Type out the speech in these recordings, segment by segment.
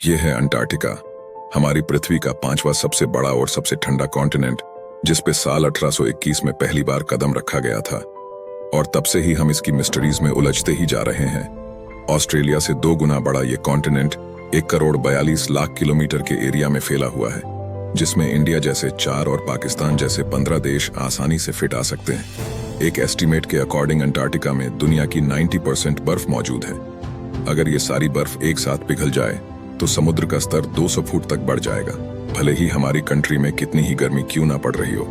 ये है अंटार्कटिका, हमारी पृथ्वी का 5वां सबसे बड़ा और सबसे ठंडा कॉन्टिनेंट, जिस पे साल 1821 में पहली बार कदम रखा गया था। और तब से ही हम इसकी मिस्ट्रीज में उलझते ही जा रहे हैं। ऑस्ट्रेलिया से 2 गुना बड़ा ये कॉन्टिनेंट 1 करोड़ 42 लाख किलोमीटर के एरिया में फैला हुआ है, जिसमें इंडिया जैसे 4 और पाकिस्तान जैसे 15 देश आसानी से फिट आ सकते हैं। एक एस्टीमेट के अकॉर्डिंग अंटार्कटिका में दुनिया की 90% बर्फ मौजूद है। अगर ये सारी बर्फ एक साथ पिघल जाए तो समुद्र का स्तर 200 फुट तक बढ़ जाएगा। भले ही हमारी कंट्री में कितनी ही गर्मी क्यों ना पड़ रही हो,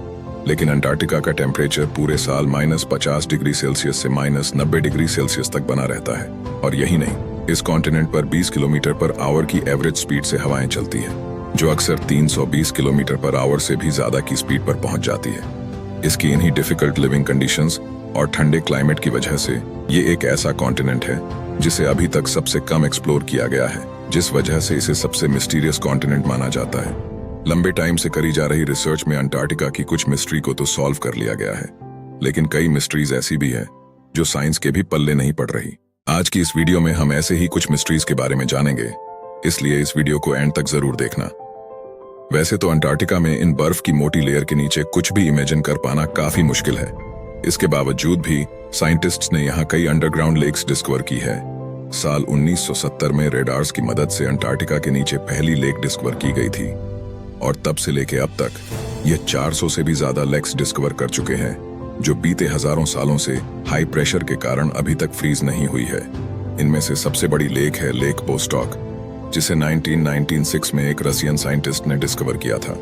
लेकिन अंटार्कटिका का टेम्परेचर पूरे साल -50 डिग्री सेल्सियस से -90 डिग्री सेल्सियस तक बना रहता है। और यही नहीं, इस कॉन्टिनेंट पर 20 किलोमीटर पर आवर की एवरेज स्पीड से हवाएं चलती है, जो अक्सर 320 किलोमीटर पर आवर से भी ज्यादा की स्पीड पर पहुंच जाती है। इसकी इन्हीं डिफिकल्ट लिविंग कंडीशंस और ठंडे क्लाइमेट की वजह से ये एक ऐसा कॉन्टिनेंट है जिसे अभी तक सबसे कम एक्सप्लोर किया गया है, जिस वजह से इसे सबसे मिस्टीरियस कॉन्टिनेंट माना जाता है। लंबे टाइम से करी जा रही रिसर्च में अंटार्कटिका की कुछ मिस्ट्री को तो सॉल्व कर लिया गया है, लेकिन कई मिस्ट्रीज ऐसी भी है जो साइंस के भी पल्ले नहीं पड़ रही। आज की इस वीडियो में हम ऐसे ही कुछ मिस्ट्रीज के बारे में जानेंगे, इसलिए इस वीडियो को एंड तक जरूर देखना। वैसे तो अंटार्कटिका में इन बर्फ की मोटी लेयर के नीचे कुछ भी इमेजिन कर पाना काफी मुश्किल है। इसके बावजूद भी साइंटिस्ट्स ने यहाँ कई अंडरग्राउंड लेक्स डिस्कवर की है। साल 1970 में रेडार्स की मदद से अंटार्कटिका के नीचे पहली लेक डिस्कवर की गई थी, और तब से लेके अब तक ये 400 से भी ज्यादा लेक्स डिस्कवर कर चुके हैं, जो बीते हजारों सालों से हाई प्रेशर के कारण अभी तक फ्रीज नहीं हुई है। इनमें से सबसे बड़ी लेक है लेक बोस्टॉक, जिसे 1996 में एक रशियन साइंटिस्ट ने डिस्कवर किया था।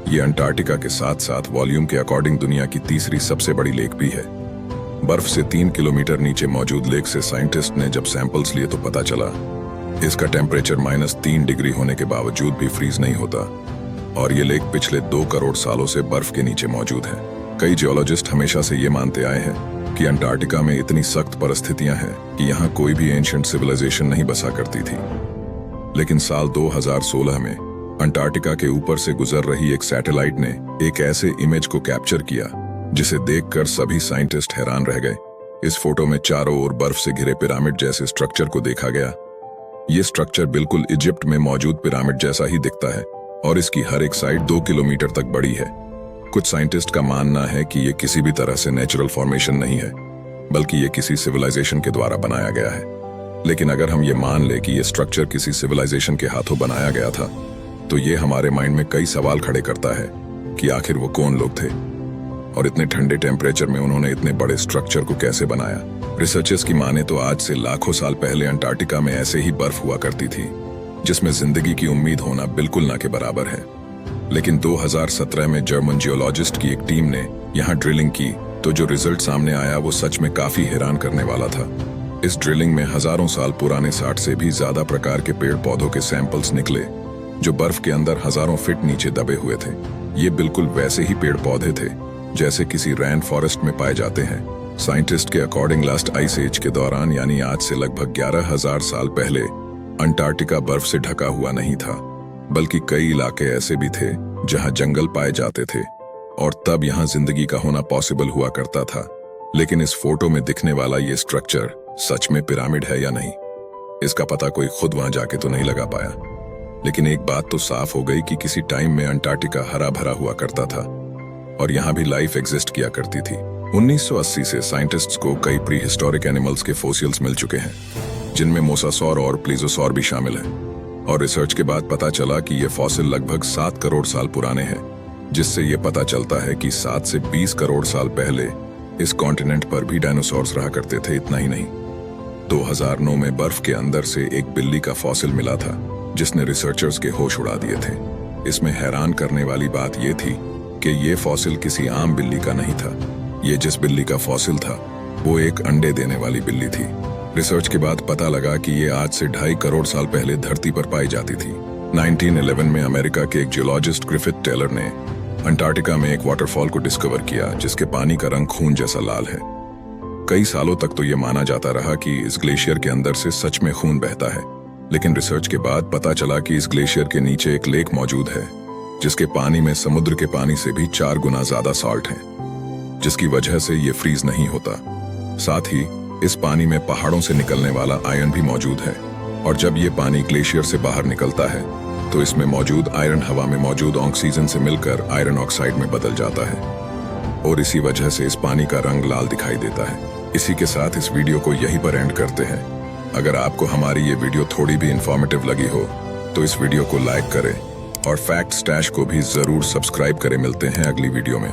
ये अंटार्कटिका के साथ साथ वॉल्यूम के अकॉर्डिंग दुनिया की तीसरी सबसे बड़ी लेक भी है। बर्फ से 3 किलोमीटर नीचे मौजूद लेक से साइंटिस्ट ने जब सैंपल्स लिए तो पता चला इसका टेम्परेचर -3 डिग्री होने के बावजूद भी फ्रीज नहीं होता, और ये लेक पिछले 2 करोड़ सालों से बर्फ के नीचे मौजूद है। कई जियोलॉजिस्ट हमेशा से ये मानते आए हैं कि अंटार्कटिका में इतनी सख्त परिस्थितियां हैं कि यहाँ कोई भी एंशिएंट सिविलाइजेशन नहीं बसा करती थी। लेकिन साल 2016 में अंटार्कटिका के ऊपर से गुजर रही एक सैटेलाइट ने एक ऐसे इमेज को कैप्चर किया जिसे देखकर सभी साइंटिस्ट हैरान रह गए। इस फोटो में चारों ओर बर्फ से घिरे पिरामिड जैसे स्ट्रक्चर को देखा गया। ये स्ट्रक्चर बिल्कुल इजिप्ट में मौजूद पिरामिड जैसा ही दिखता है, और इसकी हर एक साइड 2 किलोमीटर तक बड़ी है। कुछ साइंटिस्ट का मानना है कि ये किसी भी तरह से नेचुरल फॉर्मेशन नहीं है, बल्कि ये किसी सिविलाइजेशन के द्वारा बनाया गया है। लेकिन अगर हम ये मान ले कि ये स्ट्रक्चर किसी सिविलाइजेशन के हाथों बनाया गया था, तो ये हमारे माइंड में कई सवाल खड़े करता है कि आखिर वो कौन लोग थे, और इतने ठंडे टेम्परेचर में उन्होंने इतने बड़े स्ट्रक्चर को कैसे बनाया। रिसर्चर्स की माने तो आज से लाखों साल पहले अंटार्कटिका में ऐसे ही बर्फ हुआ करती थी, जिसमें जिंदगी की उम्मीद होना बिल्कुल ना के बराबर है। लेकिन 2017 में जर्मन जियोलॉजिस्ट की एक टीम ने यहाँ ड्रिलिंग की, तो जो रिजल्ट सामने आया वो सच में काफी हैरान करने वाला था। इस ड्रिलिंग में हजारों साल पुराने 60 से भी ज्यादा प्रकार के पेड़ पौधों के सैंपल्स निकले, जो बर्फ के अंदर हजारों फीट नीचे दबे हुए थे। ये बिल्कुल वैसे ही पेड़ पौधे थे जैसे किसी रैन फॉरेस्ट में पाए जाते हैं। साइंटिस्ट के अकॉर्डिंग लास्ट आइस एज के दौरान, यानी आज से लगभग 11,000 साल पहले, अंटार्कटिका बर्फ से ढका हुआ नहीं था, बल्कि कई इलाके ऐसे भी थे जहां जंगल पाए जाते थे, और तब यहां जिंदगी का होना पॉसिबल हुआ करता था। लेकिन इस फोटो में दिखने वाला ये स्ट्रक्चर सच में पिरामिड है या नहीं, इसका पता कोई खुद वहां जाके तो नहीं लगा पाया। लेकिन एक बात तो साफ हो गई कि किसी टाइम में अंटार्कटिका हरा भरा हुआ करता था, और यहाँ भी लाइफ एग्जिस्ट किया करती थी। 1980 से साइंटिस्ट्स को कई प्री हिस्टोरिक एनिमल्स के फोसिल्स मिल चुके हैं, जिनमें मोसासौर और प्लीजोसौर भी शामिल है। और रिसर्च के बाद पता चला कि ये फॉसिल लगभग 7 करोड़ साल पुराने हैं, जिससे ये पता चलता है कि 7 से 20 करोड़ साल पहले इस कॉन्टिनेंट पर भी डायनासोर्स रहा करते थे। इतना ही नहीं, 2009 में बर्फ के अंदर से एक बिल्ली का फॉसिल मिला था, जिसने रिसर्चर्स के होश उड़ा दिए थे। इसमें हैरान करने वाली बात यह थी कि ये फॉसिल किसी आम बिल्ली का नहीं था। ये जिस बिल्ली का फॉसिल था वो एक अंडे देने वाली बिल्ली थी। रिसर्च के बाद पता लगा कि ये आज से 2.5 करोड़ साल पहले धरती पर पाई जाती थी। 1911 में अमेरिका के एक जियोलॉजिस्ट ग्रिफिथ टेलर ने अंटार्कटिका में एक वाटरफॉल को डिस्कवर किया, जिसके पानी का रंग खून जैसा लाल है। कई सालों तक तो ये माना जाता रहा कि इस ग्लेशियर के अंदर से सच में खून बहता है, लेकिन रिसर्च के बाद पता चला कि इस ग्लेशियर के नीचे एक लेक मौजूद है, जिसके पानी में समुद्र के पानी से भी 4 गुना ज्यादा सॉल्ट है, जिसकी वजह से ये फ्रीज नहीं होता। साथ ही इस पानी में पहाड़ों से निकलने वाला आयरन भी मौजूद है, और जब ये पानी ग्लेशियर से बाहर निकलता है तो इसमें मौजूद आयरन हवा में मौजूद ऑक्सीजन से मिलकर आयरन ऑक्साइड में बदल जाता है और इसी वजह से इस पानी का रंग लाल दिखाई देता है। इसी के साथ इस वीडियो को यहीं पर एंड करते हैं। अगर आपको हमारी ये वीडियो थोड़ी भी इंफॉर्मेटिव लगी हो तो इस वीडियो को लाइक करें और फैक्ट स्टैश को भी जरूर सब्सक्राइब करें। मिलते हैं अगली वीडियो में।